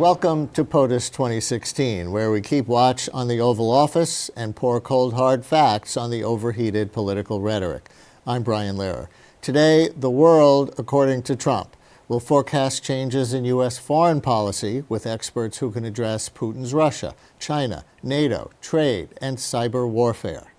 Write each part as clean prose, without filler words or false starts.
Welcome to POTUS 2016, where we keep watch on the Oval Office and pour cold hard facts on the overheated political rhetoric. I'm Brian Lehrer. Today, the world, according to Trump, will forecast changes in U.S. foreign policy with experts who can address Putin's Russia, China, NATO, trade, and cyber warfare.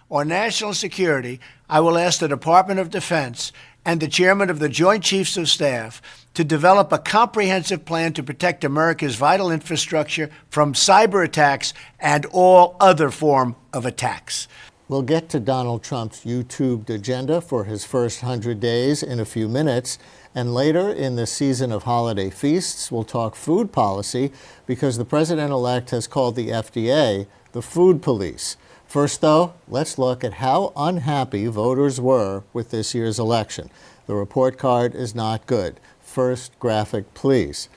On national security, I will ask the Department of Defense and the chairman of the Joint Chiefs of Staff to develop a comprehensive plan to protect America's vital infrastructure from cyber attacks and all other form of attacks. We'll get to Donald Trump's YouTubed agenda for his first 100 days in a few minutes. And later in the season of holiday feasts, we'll talk food policy because the president-elect has called the FDA the food police. First, though, let's look at how unhappy voters were with this year's election. The report card is not good. First graphic, please.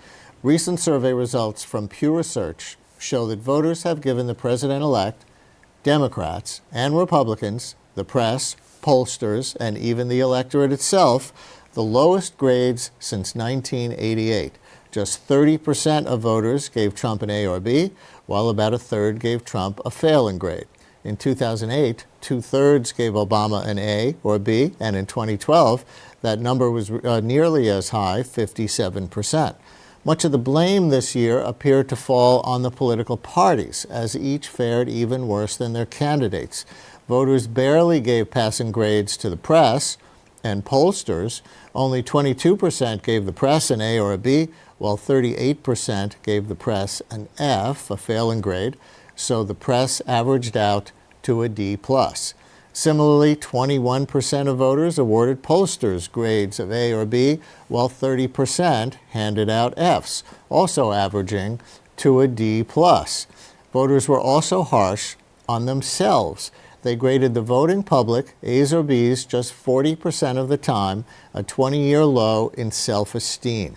Recent survey results from Pew Research show that voters have given the president-elect, Democrats, and Republicans, the press, pollsters, and even the electorate itself, the lowest grades since 1988. Just 30% of voters gave Trump an A or B, while about a third gave Trump a failing grade. In 2008, two-thirds gave Obama an A or B, and in 2012, that number was nearly as high, 57%. Much of the blame this year appeared to fall on the political parties, as each fared even worse than their candidates. Voters barely gave passing grades to the press and pollsters. Only 22% gave the press an A or a B, while 38% gave the press an F, a failing grade. So the press averaged out to a D+. Similarly, 21% of voters awarded pollsters grades of A or B, while 30% handed out Fs, also averaging to a D+. Voters were also harsh on themselves. They graded the voting public A's or B's just 40% of the time, a 20-year low in self-esteem.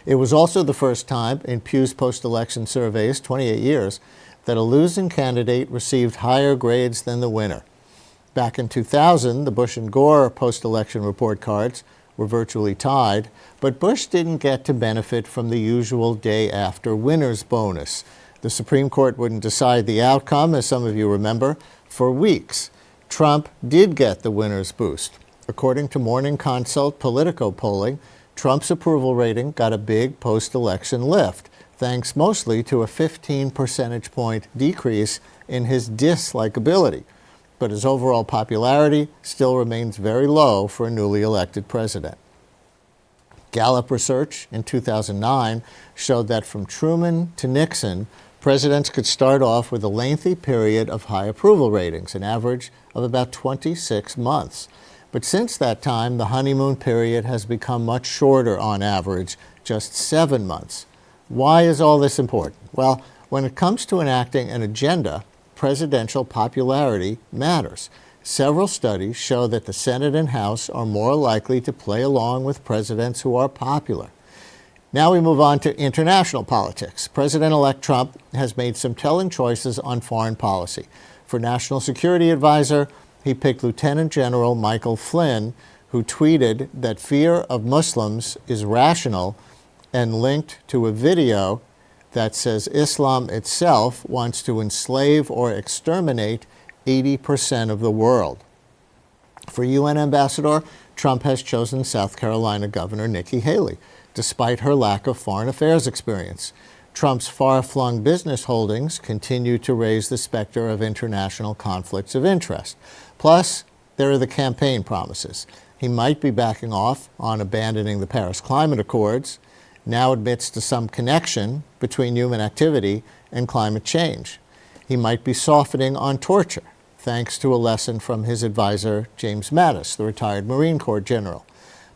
It was also the first time in Pew's post-election surveys, 28 years, that a losing candidate received higher grades than the winner. Back in 2000, the Bush and Gore post-election report cards were virtually tied, but Bush didn't get to benefit from the usual day-after winner's bonus. The Supreme Court wouldn't decide the outcome, as some of you remember, for weeks. Trump did get the winner's boost. According to Morning Consult Politico polling, Trump's approval rating got a big post-election lift, thanks mostly to a 15 percentage point decrease in his dislikability. But his overall popularity still remains very low for a newly elected president. Gallup research in 2009 showed that from Truman to Nixon, presidents could start off with a lengthy period of high approval ratings, an average of about 26 months. But since that time, the honeymoon period has become much shorter on average, just 7 months. Why is all this important? Well, when it comes to enacting an agenda, presidential popularity matters. Several studies show that the Senate and House are more likely to play along with presidents who are popular. Now we move on to international politics. President-elect Trump has made some telling choices on foreign policy. For National Security Advisor, he picked Lieutenant General Michael Flynn, who tweeted that fear of Muslims is rational and linked to a video that says Islam itself wants to enslave or exterminate 80% of the world. For UN Ambassador, Trump has chosen South Carolina Governor Nikki Haley, despite her lack of foreign affairs experience. Trump's far-flung business holdings continue to raise the specter of international conflicts of interest. Plus, there are the campaign promises. He might be backing off on abandoning the Paris Climate Accords, now admits to some connection between human activity and climate change. He might be softening on torture, thanks to a lesson from his advisor, James Mattis, the retired Marine Corps general.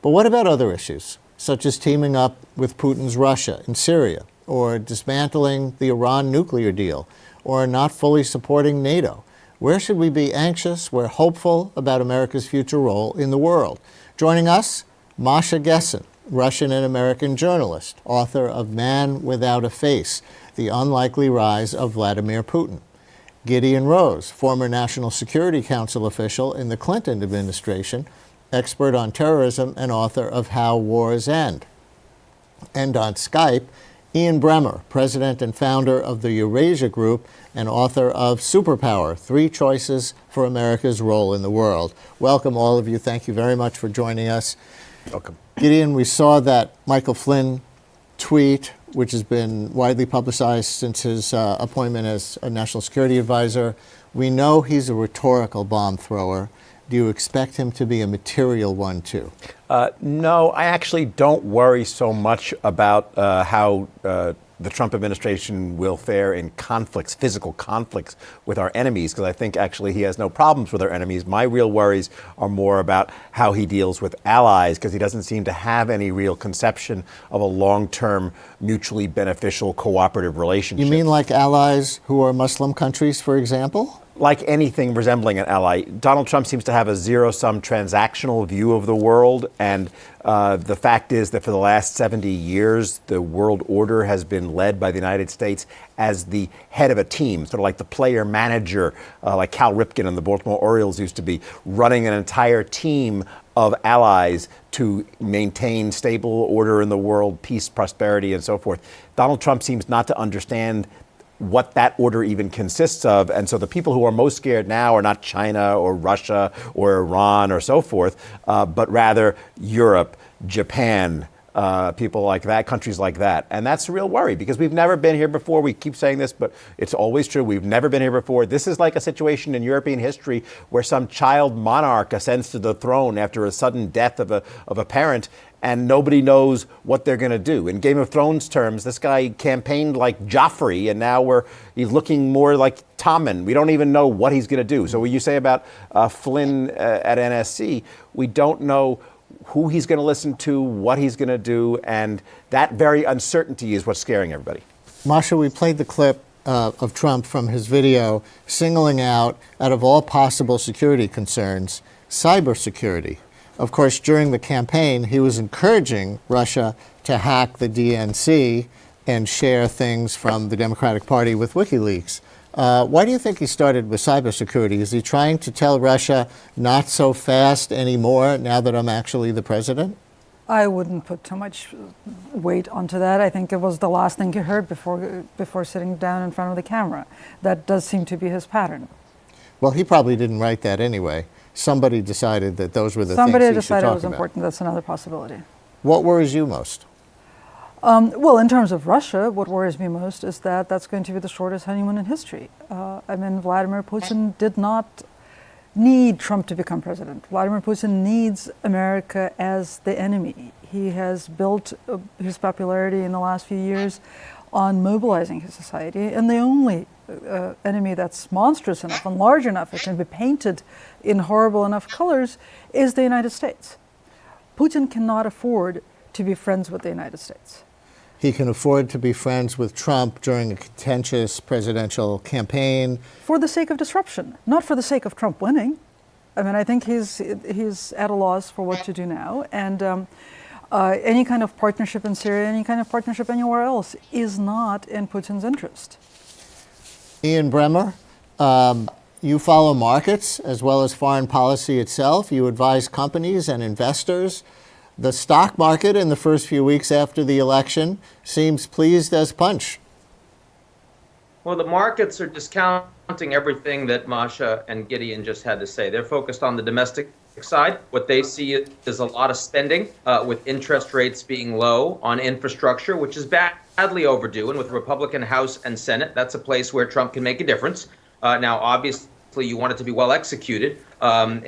But what about other issues, such as teaming up with Putin's Russia in Syria, or dismantling the Iran nuclear deal, or not fully supporting NATO? Where should we be anxious? We're hopeful about America's future role in the world. Joining us, Masha Gessen, Russian and American journalist, author of Man Without a Face, The Unlikely Rise of Vladimir Putin. Gideon Rose, former National Security Council official in the Clinton administration, expert on terrorism and author of How Wars End. And on Skype, Ian Bremmer, president and founder of the Eurasia Group and author of Superpower, 3 Choices for America's Role in the World. Welcome, all of you. Thank you very much for joining us. Welcome. Gideon, we saw that Michael Flynn tweet, which has been widely publicized since his appointment as a national security advisor. We know he's a rhetorical bomb thrower. Do you expect him to be a material one, too? No, I actually don't worry so much about how the Trump administration will fare in conflicts, physical conflicts with our enemies, because I think actually he has no problems with our enemies. My real worries are more about how he deals with allies, because he doesn't seem to have any real conception of a long-term, mutually beneficial, cooperative relationship. You mean like allies who are Muslim countries, for example? Like anything resembling an ally, Donald Trump seems to have a zero-sum transactional view of the world, and the fact is that for the last 70 years, the world order has been led by the United States as the head of a team, sort of like the player-manager, like Cal Ripken and the Baltimore Orioles used to be, running an entire team of allies to maintain stable order in the world, peace, prosperity, and so forth. Donald Trump seems not to understand what that order even consists of. And so the people who are most scared now are not China or Russia or Iran or so forth, but rather Europe, Japan, people like that, countries like that. And that's a real worry, because we've never been here before. We keep saying this, but it's always true. We've never been here before. This is like a situation in European history where some child monarch ascends to the throne after a sudden death of a parent, and nobody knows what they're going to do. In Game of Thrones terms, this guy campaigned like Joffrey, and now he's looking more like Tommen. We don't even know what he's going to do. So what you say about Flynn at NSC, we don't know who he's going to listen to, what he's going to do, and that very uncertainty is what's scaring everybody. Masha, we played the clip of Trump from his video singling out of all possible security concerns, cybersecurity. Of course, during the campaign, he was encouraging Russia to hack the DNC and share things from the Democratic Party with WikiLeaks. Why do you think he started with cybersecurity? Is he trying to tell Russia not so fast anymore now that I'm actually the president? I wouldn't put too much weight onto that. I think it was the last thing he heard before sitting down in front of the camera. That does seem to be his pattern. Well, he probably didn't write that anyway. Somebody decided that those were the Somebody things he should talk decided it was about. important. That's another possibility. What worries you most? Well, in terms of Russia, what worries me most is that that's going to be the shortest honeymoon in history. I mean, Vladimir Putin did not need Trump to become president. Vladimir Putin needs America as the enemy. He has built his popularity in the last few years on mobilizing his society, and the only enemy that's monstrous enough and large enough it can be painted in horrible enough colors is the United States. Putin cannot afford to be friends with the United States. He can afford to be friends with Trump during a contentious presidential campaign. For the sake of disruption, not for the sake of Trump winning. I mean, I think he's at a loss for what to do now. And any kind of partnership in Syria, any kind of partnership anywhere else is not in Putin's interest. Ian Bremmer, you follow markets as well as foreign policy itself. You advise companies and investors. The stock market in the first few weeks after the election seems pleased as punch. Well, the markets are discounting everything that Masha and Gideon just had to say. They're focused on the domestic side. What they see is a lot of spending with interest rates being low on infrastructure, which is badly overdue. And with Republican House and Senate, that's a place where Trump can make a difference. Now, obviously, you want it to be well executed, and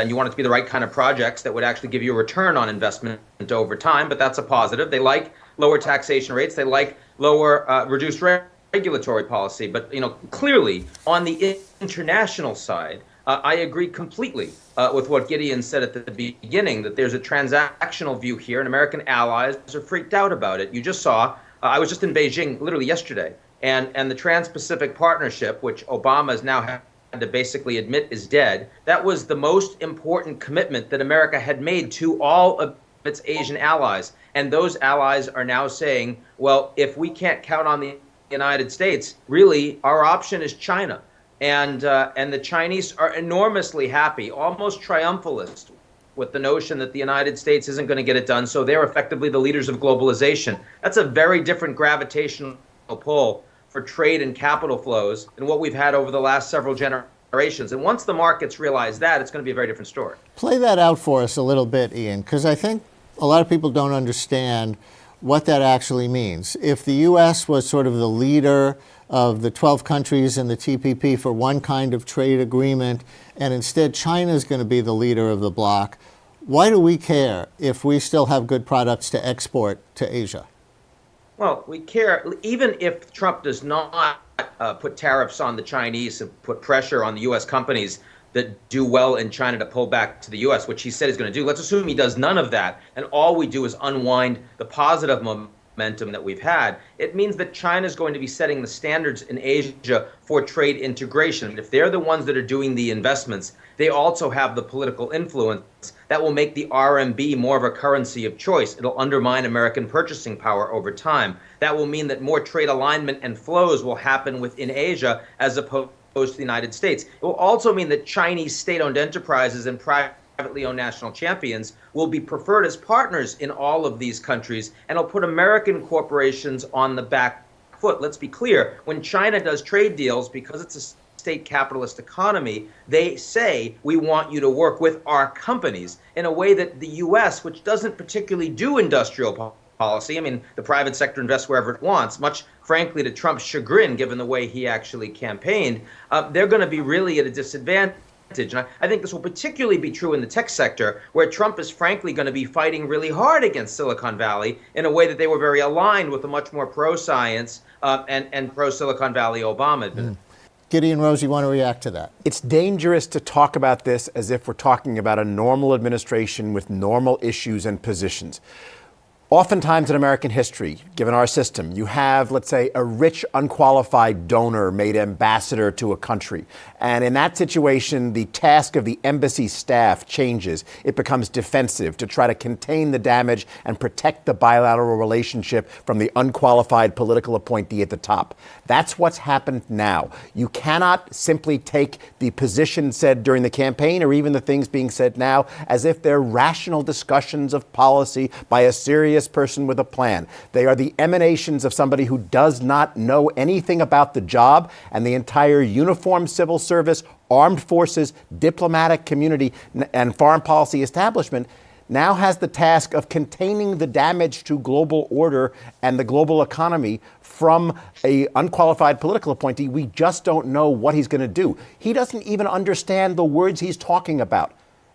you want it to be the right kind of projects that would actually give you a return on investment over time. But that's a positive. They like lower taxation rates. They like lower reduced regulatory policy. But clearly, on the international side, I agree completely with what Gideon said at the beginning, that there's a transactional view here, and American allies are freaked out about it. You just saw, I was just in Beijing literally yesterday, and the Trans-Pacific Partnership, which Obama has now had to basically admit is dead, that was the most important commitment that America had made to all of its Asian allies. And those allies are now saying, well, if we can't count on the United States, really, our option is China. And the Chinese are enormously happy, almost triumphalist, with the notion that the United States isn't going to get it done, so they're effectively the leaders of globalization. That's a very different gravitational pull for trade and capital flows than what we've had over the last several generations. And once the markets realize that, it's going to be a very different story. Play that out for us a little bit, Ian, because I think a lot of people don't understand what that actually means. If the U.S. was sort of the leader of the 12 countries in the TPP for one kind of trade agreement, and instead China is going to be the leader of the bloc, why do we care if we still have good products to export to Asia? Well, we care, even if Trump does not put tariffs on the Chinese and put pressure on the U.S. companies that do well in China to pull back to the U.S., which he said he's going to do. Let's assume he does none of that, and all we do is unwind the positive momentum that we've had. It means that China is going to be setting the standards in Asia for trade integration. If they're the ones that are doing the investments, they also have the political influence that will make the RMB more of a currency of choice. It'll undermine American purchasing power over time. That will mean that more trade alignment and flows will happen within Asia as opposed to the United States. It will also mean that Chinese state-owned enterprises and privately owned national champions will be preferred as partners in all of these countries, and it'll put American corporations on the back foot. Let's be clear, when China does trade deals, because it's a state capitalist economy, they say, we want you to work with our companies in a way that the U.S., which doesn't particularly do industrial policy, I mean, the private sector invests wherever it wants, much frankly to Trump's chagrin, given the way he actually campaigned, they're going to be really at a disadvantage. And I think this will particularly be true in the tech sector, where Trump is frankly going to be fighting really hard against Silicon Valley in a way that they were very aligned with a much more pro-science and pro-Silicon Valley Obama. Gideon Rose, you want to react to that? It's dangerous to talk about this as if we're talking about a normal administration with normal issues and positions. Oftentimes in American history, given our system, you have, let's say, a rich, unqualified donor made ambassador to a country. And in that situation, the task of the embassy staff changes. It becomes defensive to try to contain the damage and protect the bilateral relationship from the unqualified political appointee at the top. That's what's happened now. You cannot simply take the position said during the campaign or even the things being said now as if they're rational discussions of policy by a serious person with a plan. They are the emanations of somebody who does not know anything about the job, and the entire uniformed civil service, armed forces, diplomatic community, and foreign policy establishment now has the task of containing the damage to global order and the global economy from an unqualified political appointee. We just don't know what he's going to do. He doesn't even understand the words he's talking about.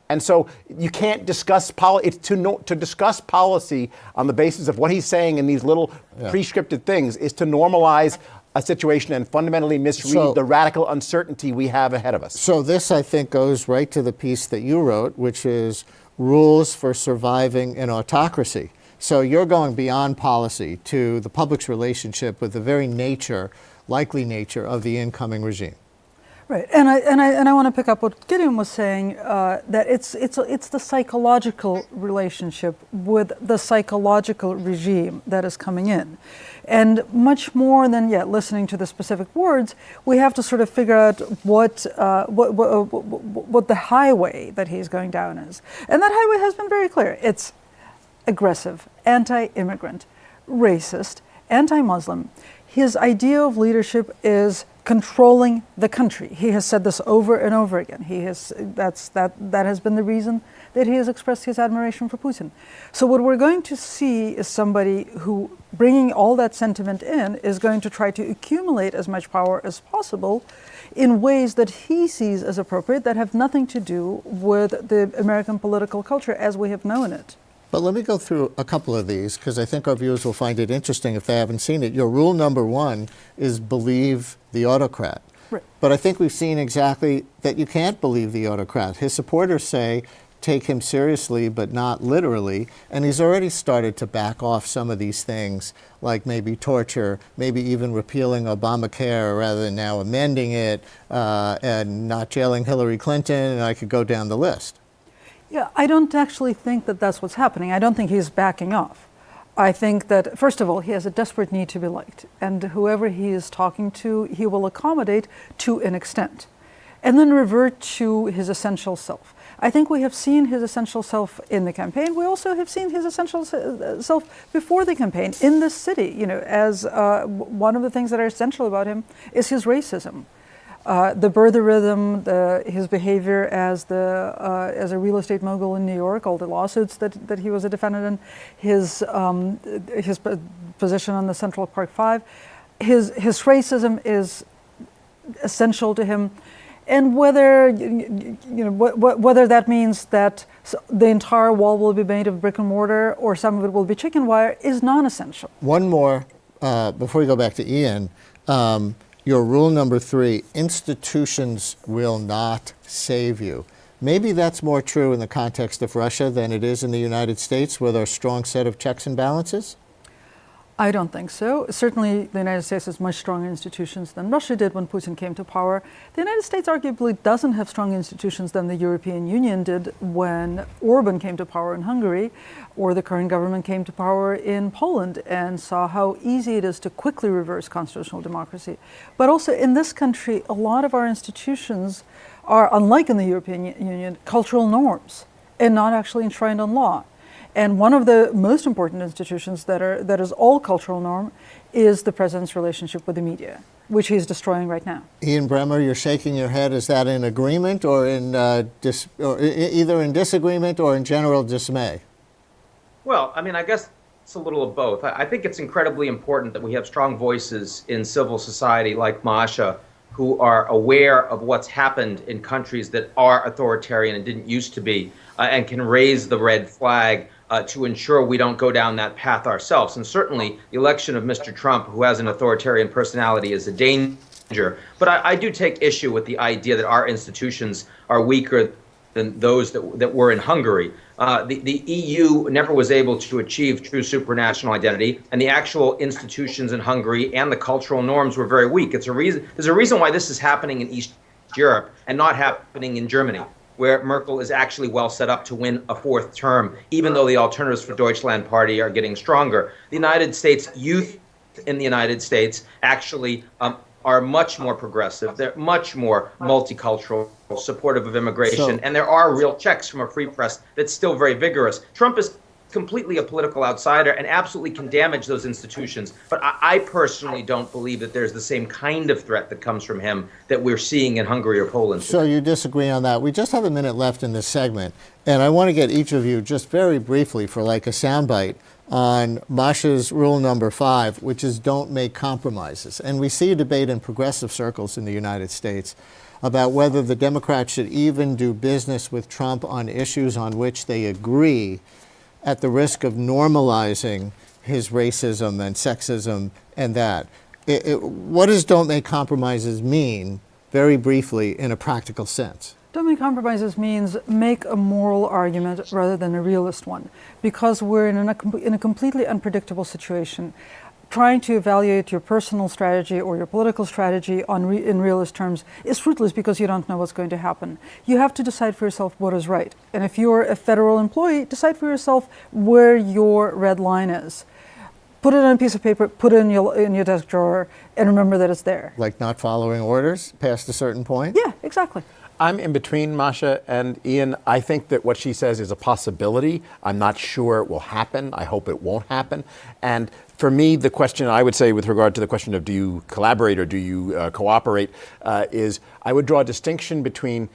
And so you can't discuss policy. To discuss policy on the basis of what he's saying in these little prescripted things is to normalize a situation and fundamentally misread the radical uncertainty we have ahead of us. So this, I think, goes right to the piece that you wrote, which is rules for surviving an autocracy. So you're going beyond policy to the public's relationship with the very likely nature of the incoming regime. Right, and I want to pick up what Gideon was saying, that it's the psychological relationship with the psychological regime that is coming in, and much more than yet listening to the specific words, we have to sort of figure out what the highway that he's going down is, and that highway has been very clear. It's aggressive, anti-immigrant, racist, anti-Muslim. His idea of leadership is controlling the country. He has said this over and over again. That has been the reason that he has expressed his admiration for Putin. So what we're going to see is somebody who, bringing all that sentiment in, is going to try to accumulate as much power as possible in ways that he sees as appropriate that have nothing to do with the American political culture as we have known it. But let me go through a couple of these, because I think our viewers will find it interesting if they haven't seen it. Your rule number one is believe the autocrat. Right. But I think we've seen exactly that you can't believe the autocrat. His supporters say take him seriously, but not literally. And he's already started to back off some of these things, like maybe torture, maybe even repealing Obamacare rather than now amending it, and not jailing Hillary Clinton, and I could go down the list. Yeah, I don't actually think that that's what's happening. I don't think he's backing off. I think that, first of all, he has a desperate need to be liked. And whoever he is talking to, he will accommodate to an extent. And then revert to his essential self. I think we have seen his essential self in the campaign. We also have seen his essential self before the campaign in this city. As one of the things that are essential about him is his racism. The birtherism, his behavior as a real estate mogul in New York, all the lawsuits that he was a defendant in, his position on the Central Park Five, his racism is essential to him, and whether whether that means that the entire wall will be made of brick and mortar or some of it will be chicken wire is non-essential. One more before we go back to Ian. Your rule number 3, institutions will not save you. Maybe that's more true in the context of Russia than it is in the United States with our strong set of checks and balances? I don't think so. Certainly, the United States has much stronger institutions than Russia did when Putin came to power. The United States arguably doesn't have strong institutions than the European Union did when Orban came to power in Hungary, or the current government came to power in Poland and saw how easy it is to quickly reverse constitutional democracy. But also in this country, a lot of our institutions are, unlike in the European Union, cultural norms and not actually enshrined in law. And one of the most important institutions that is all cultural norm is the president's relationship with the media, which he's destroying right now. Ian Bremmer, you're shaking your head. Is that in agreement or either in disagreement or in general dismay? Well, I mean, I guess it's a little of both. I think it's incredibly important that we have strong voices in civil society like Masha, who are aware of what's happened in countries that are authoritarian and didn't used to be, and can raise the red flag to ensure we don't go down that path ourselves. And certainly the election of Mr. Trump, who has an authoritarian personality, is a danger. But I do take issue with the idea that our institutions are weaker than those that were in Hungary. The EU never was able to achieve true supranational identity, and the actual institutions in Hungary and the cultural norms were very weak. There's a reason why this is happening in East Europe and not happening in Germany, where Merkel is actually well set up to win a 4th term, even though the Alternatives for Deutschland party are getting stronger. The United States youth in the United States actually are much more progressive. They're much more multicultural, supportive of immigration, and there are real checks from a free press that's still very vigorous. Trump is completely a political outsider and absolutely can damage those institutions. But I personally don't believe that there's the same kind of threat that comes from him that we're seeing in Hungary or Poland. So you disagree on that. We just have a minute left in this segment, and I want to get each of you just very briefly for like a soundbite on Masha's rule number 5, which is don't make compromises. And we see a debate in progressive circles in the United States about whether the Democrats should even do business with Trump on issues on which they agree, at the risk of normalizing his racism and sexism and that. What does don't make compromises mean, very briefly, in a practical sense? Don't make compromises means make a moral argument rather than a realist one, because we're in a completely unpredictable situation. Trying to evaluate your personal strategy or your political strategy in realist terms is fruitless because you don't know what's going to happen. You have to decide for yourself what is right. And if you're a federal employee, decide for yourself where your red line is. Put it on a piece of paper, put it in your desk drawer, and remember that it's there. Like not following orders past a certain point? Yeah, exactly. I'm in between Masha and Ian. I think that what she says is a possibility. I'm not sure it will happen. I hope it won't happen. And for me, the question I would say with regard to the question of do you collaborate or do you cooperate is I would draw a distinction between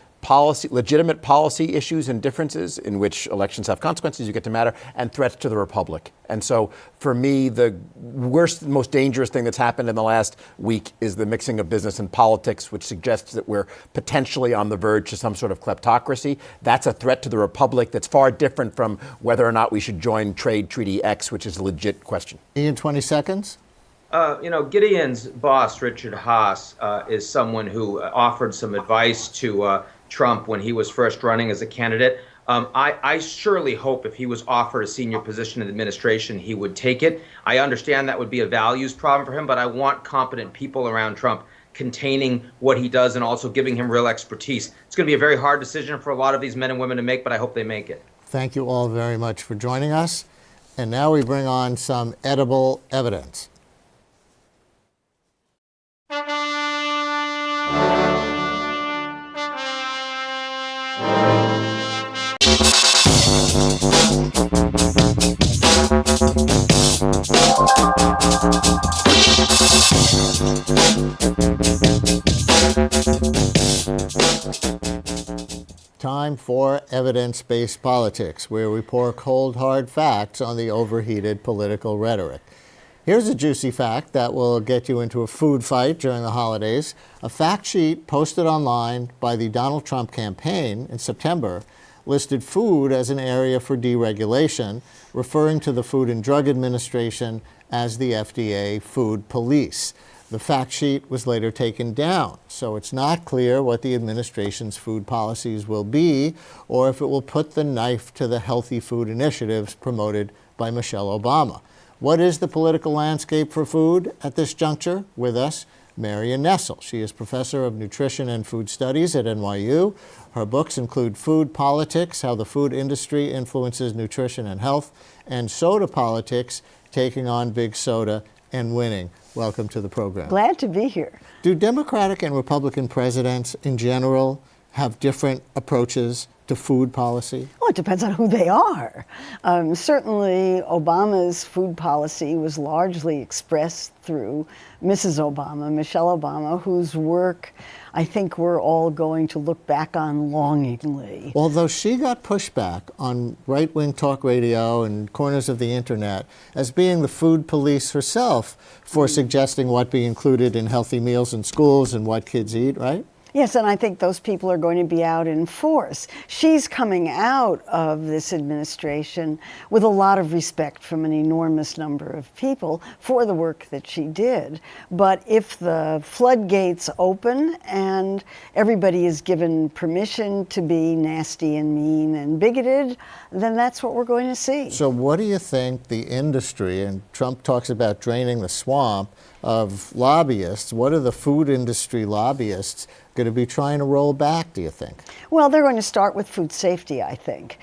legitimate policy issues and differences in which elections have consequences, you get to matter, and threats to the republic. And so for me, the worst, most dangerous thing that's happened in the last week is the mixing of business and politics, which suggests that we're potentially on the verge to some sort of kleptocracy. That's a threat to the republic that's far different from whether or not we should join Trade Treaty X, which is a legit question. Ian, 20 seconds. Gideon's boss, Richard Haas, is someone who offered some advice to Trump when he was first running as a candidate. I surely hope if he was offered a senior position in the administration, he would take it. I understand that would be a values problem for him, but I want competent people around Trump containing what he does and also giving him real expertise. It's going to be a very hard decision for a lot of these men and women to make, but I hope they make it. Thank you all very much for joining us. And now we bring on some edible evidence. time for evidence-based politics, where we pour cold, hard facts on the overheated political rhetoric. Here's a juicy fact that will get you into a food fight during the holidays. A fact sheet posted online by the Donald Trump campaign in September listed food as an area for deregulation, referring to the Food and Drug Administration as the FDA food police. The fact sheet was later taken down, so it's not clear what the administration's food policies will be or if it will put the knife to the healthy food initiatives promoted by Michelle Obama. What is the political landscape for food at this juncture? With us, Marion Nestle. She is professor of nutrition and food studies at NYU. Her books include Food Politics, How the Food Industry Influences Nutrition and Health, and Soda Politics, Taking on Big Soda and Winning. Welcome to the program. Glad to be here. Do Democratic and Republican presidents in general have different approaches to food policy? Well, it depends on who they are. Certainly, Obama's food policy was largely expressed through Mrs. Obama, Michelle Obama, whose work I think we're all going to look back on longingly. Although she got pushback on right-wing talk radio and corners of the internet as being the food police herself for suggesting what be included in healthy meals in schools and what kids eat, right? Yes, and I think those people are going to be out in force. She's coming out of this administration with a lot of respect from an enormous number of people for the work that she did. But if the floodgates open and everybody is given permission to be nasty and mean and bigoted, then that's what we're going to see. So what do you think the industry, and Trump talks about draining the swamp of lobbyists, what are the food industry lobbyists going to be trying to roll back, do you think? Well, they're going to start with food safety, I think,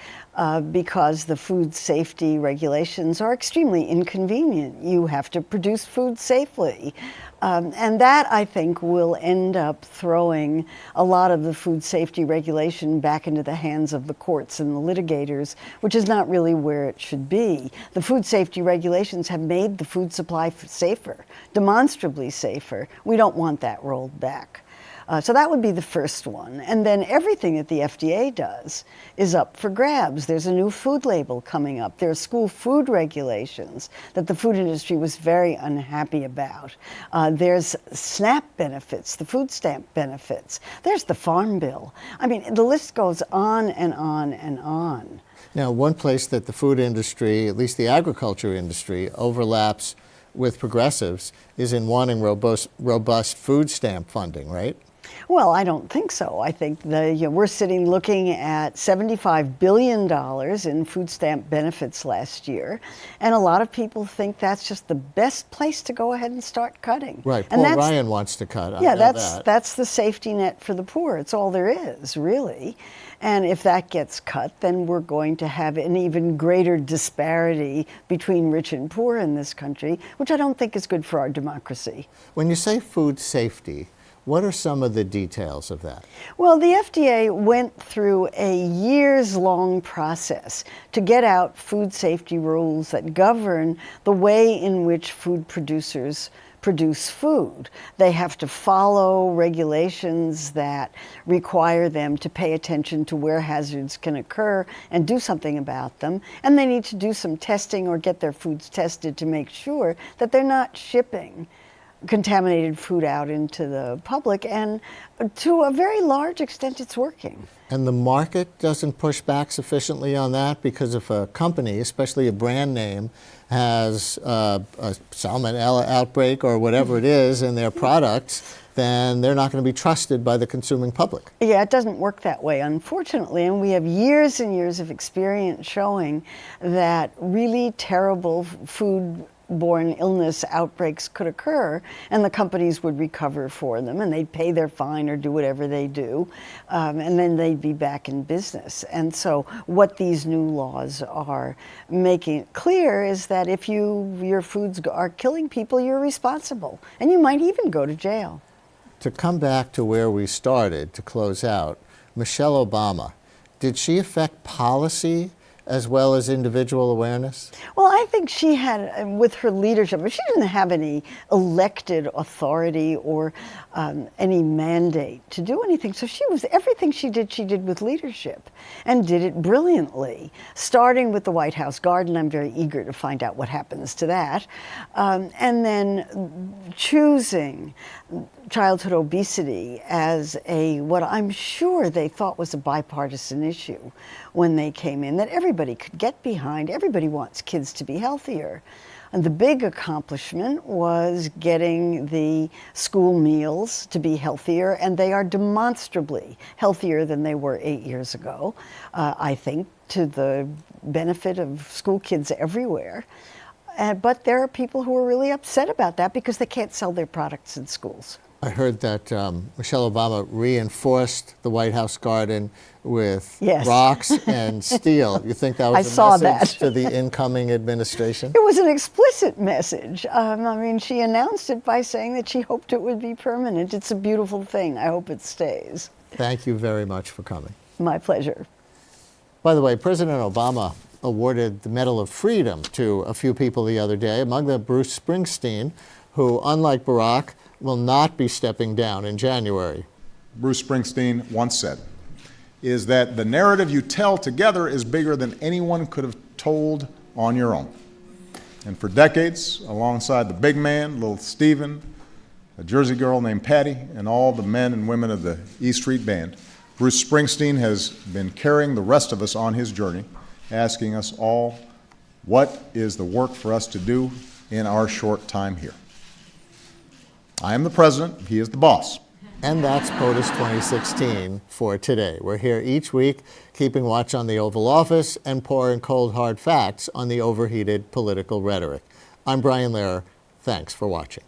because the food safety regulations are extremely inconvenient. You have to produce food safely. And that, I think, will end up throwing a lot of the food safety regulation back into the hands of the courts and the litigators, which is not really where it should be. The food safety regulations have made the food supply safer, demonstrably safer. We don't want that rolled back. So that would be the first one. And then everything that the FDA does is up for grabs. There's a new food label coming up. There are school food regulations that the food industry was very unhappy about. There's SNAP benefits, the food stamp benefits. There's the Farm Bill. I mean, the list goes on and on and on. Now, one place that the food industry, at least the agriculture industry, overlaps with progressives is in wanting robust food stamp funding, right? Well, I don't think so. I think we're sitting looking at $75 billion in food stamp benefits last year, and a lot of people think that's just the best place to go ahead and start cutting. Right. And Paul Ryan wants to cut. Yeah, that's the safety net for the poor. It's all there is, really. And if that gets cut, then we're going to have an even greater disparity between rich and poor in this country, which I don't think is good for our democracy. When you say food safety, what are some of the details of that? Well, the FDA went through a years-long process to get out food safety rules that govern the way in which food producers produce food. They have to follow regulations that require them to pay attention to where hazards can occur and do something about them. And they need to do some testing or get their foods tested to make sure that they're not shipping contaminated food out into the public, and to a very large extent it's working. And the market doesn't push back sufficiently on that, because if a company, especially a brand name, has a salmonella outbreak or whatever it is in their products, then they're not going to be trusted by the consuming public. Yeah, it doesn't work that way, unfortunately, and we have years and years of experience showing that really terrible food-borne illness outbreaks could occur, and the companies would recover for them, and they'd pay their fine or do whatever they do, and then they'd be back in business. And so what these new laws are making it clear is that if your foods are killing people, you're responsible, and you might even go to jail. To come back to where we started, to close out, Michelle Obama, did she affect policy as well as individual awareness? Well, I think she had, with her leadership, but she didn't have any elected authority or any mandate to do anything. So everything she did with leadership, and did it brilliantly. Starting with the White House Garden, I'm very eager to find out what happens to that. And then choosing childhood obesity as what I'm sure they thought was a bipartisan issue when they came in, that everybody could get behind. Everybody wants kids to be healthier. And the big accomplishment was getting the school meals to be healthier, and they are demonstrably healthier than they were 8 years ago, I think, to the benefit of school kids everywhere. But there are people who are really upset about that because they can't sell their products in schools. I heard that Michelle Obama reinforced the White House garden with rocks and steel. You think that was a message to the incoming administration? It was an explicit message. I mean, she announced it by saying that she hoped it would be permanent. It's a beautiful thing. I hope it stays. Thank you very much for coming. My pleasure. By the way, President Obama awarded the Medal of Freedom to a few people the other day, among them Bruce Springsteen, who, unlike Barack, will not be stepping down in January. Bruce Springsteen once said, is that the narrative you tell together is bigger than anyone could have told on your own. And for decades, alongside the big man, little Steven, a Jersey girl named Patty, and all the men and women of the E Street Band, Bruce Springsteen has been carrying the rest of us on his journey, asking us all, what is the work for us to do in our short time here? I am the president, he is the boss. And that's POTUS 2016 for today. We're here each week, keeping watch on the Oval Office and pouring cold, hard facts on the overheated political rhetoric. I'm Brian Lehrer. Thanks for watching.